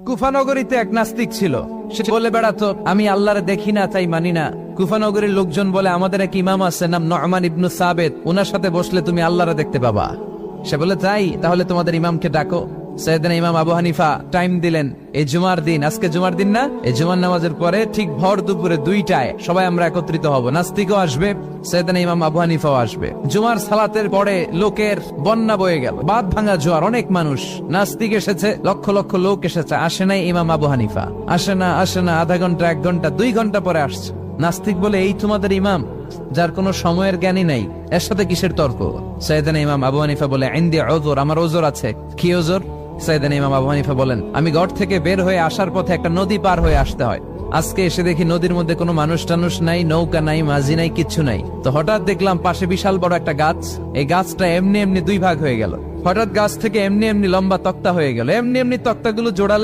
কুফানগরীতে এক নাস্তিক ছিল। সে বলে বেড়াতো, আমি আল্লাহরে দেখি না তাই মানি না। কুফানগরীর লোকজন বলে, আমাদের এক ইমাম আছে নাম নু'মান ইবনু সাবেত, ওনার সাথে বসলে তুমি আল্লাহরে দেখতে পাবা। সে বলে, তাই? তাহলে তোমাদের ইমামকে ডাকো। সাইয়েদনা ইমাম আবু হানিফা টাইম দিলেন, এই জুমার দিন, আজকে জুমার দিন না, এই জুমার নামাজের পরে ঠিক ভর দুপুরে 2টায় সবাই আমরা একত্রিত হব। নাস্তিকও আসবে, সাইয়েদনা ইমাম আবু হানিফাও আসবে। জুমার সালাতের পরে লোকের বন্যা বয়ে গেল, বাঁধ ভাঙা জোয়ার, অনেক মানুষ। নাস্তিক এসেছে, লক্ষ লক্ষ লোক এসেছে, আসে নাই ইমাম আবু হানিফা। আসে না আধা ঘন্টা, 1 ঘন্টা, 2 ঘন্টা পরে আসছে। নাস্তিক বলে, এই তোমাদের ইমাম যার কোনো সময়ের জ্ঞানই নাই, এর সাথে কিসের তর্ক? সাইয়েদনা ইমাম আবু হানিফা বলে, ইনদি উযর, আমার ওজর আছে। কি ওজর? সাইয়েদনা ইমাম আবু হানিফা বলেন, আমি ঘর থেকে বের হয়ে আসার পথে একটা নদী পার হয়ে আসতে হয়। আজকে এসে দেখি নদীর মধ্যে কোনো মানুষ টানুষ নাই, নৌকা নাই, মাঝি নাই, কিচ্ছু নাই। তো হঠাৎ দেখলাম পাশে বিশাল বড় একটা গাছ, এই গাছটা এমনি এমনি 2 ভাগ হয়ে গেল। হঠাৎ গাছ থেকে এমনি এমনি লম্বা তক্তা হয়ে গেল, এমনি এমনি তক্তাগুলো জোড়া লেগে